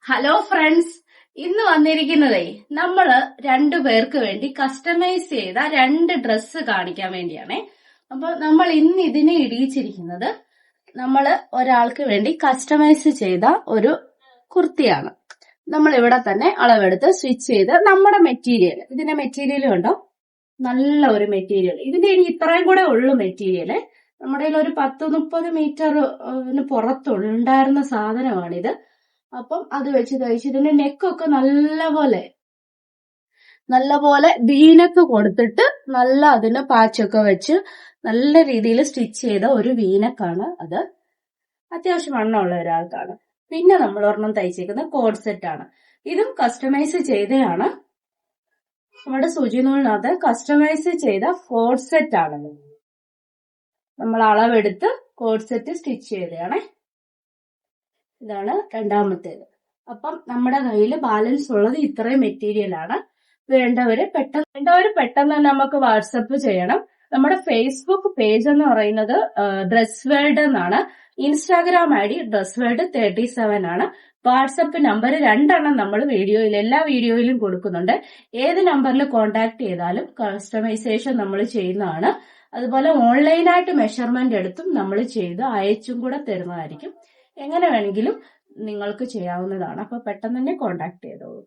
Hello friends, ഇന്ന് വന്നിരിക്കുന്നതേ നമ്മള് രണ്ടുപേർക്ക് വേണ്ടി കസ്റ്റമൈസ് ചെയ്ത 2 ഡ്രസ്സ് കാണിക്കാൻ വേണ്ടിയാണേ. അപ്പൊ നമ്മൾ ഇന്ന് ഇതിനെ ഇടിയിച്ചിരിക്കുന്നത് നമ്മള് ഒരാൾക്ക് വേണ്ടി കസ്റ്റമൈസ് ചെയ്ത ഒരു കുർത്തിയാണ്. നമ്മൾ ഇവിടെ തന്നെ അളവെടുത്ത് സ്റ്റിച്ച് ചെയ്ത് നമ്മുടെ മെറ്റീരിയൽ, ഇതിന്റെ മെറ്റീരിയൽ കണ്ടോ, നല്ല ഒരു മെറ്റീരിയൽ. ഇതിന്റെ ഇനി ഇത്രയും കൂടെ ഉള്ളു മെറ്റീരിയല്. നമ്മുടെ ഒരു 10-30 മീറ്ററിന് പുറത്തുണ്ടായിരുന്ന സാധനമാണിത്. അപ്പം അത് വെച്ച് തയ്ച്ച് ഇതിന്റെ നെക്കൊക്കെ നല്ലപോലെ വീനക്ക് കൊടുത്തിട്ട് നല്ല അതിന് പാച്ചൊക്കെ വെച്ച് നല്ല രീതിയിൽ സ്റ്റിച്ച് ചെയ്ത ഒരു വീനക്കാണ് അത്. അത്യാവശ്യം വണ്ണമുള്ള ഒരാൾക്കാണ്. പിന്നെ നമ്മൾ ഒരെണ്ണം തയ്ച്ചേക്കുന്ന കോഡ് സെറ്റ് ആണ്. ഇതും കസ്റ്റമൈസ് ചെയ്തതാണ്. നമ്മുടെ സുചിനൂലിനകത്ത് കസ്റ്റമൈസ് ചെയ്ത കോഡ് സെറ്റ് ആണ്. നമ്മൾ അളവെടുത്ത് കോഡ് സെറ്റ് സ്റ്റിച്ച് ചെയ്തതാണ്. ഇതാണ് രണ്ടാമത്തേത്. അപ്പം നമ്മുടെ കയ്യിൽ ബാലൻസ് ഉള്ളത് ഇത്രയും മെറ്റീരിയൽ ആണ്. വേണ്ടവര് പെട്ടെന്ന് നമുക്ക് വാട്സപ്പ് ചെയ്യണം. നമ്മുടെ ഫേസ്ബുക്ക് പേജ് എന്ന് പറയുന്നത് ഡ്രസ് വേൾഡ് എന്നാണ്. ഇൻസ്റ്റാഗ്രാം ID ഡ്രസ് വേൾഡ് 37 ആണ്. വാട്സപ്പ് നമ്പർ 2 നമ്മൾ എല്ലാ വീഡിയോയിലും കൊടുക്കുന്നുണ്ട്. ഏത് നമ്പറിൽ കോൺടാക്ട് ചെയ്താലും കസ്റ്റമൈസേഷൻ നമ്മൾ ചെയ്യുന്നതാണ്. അതുപോലെ ഓൺലൈനായിട്ട് മെഷർമെന്റ് എടുത്തും നമ്മൾ ചെയ്ത് അയച്ചും കൂടെ തരുന്നതായിരിക്കും. എങ്ങനെ വേണമെങ്കിലും നിങ്ങൾക്ക് ചെയ്യാവുന്നതാണ്. അപ്പൊ പെട്ടെന്ന് തന്നെ കോൺടാക്ട് ചെയ്തോളൂ.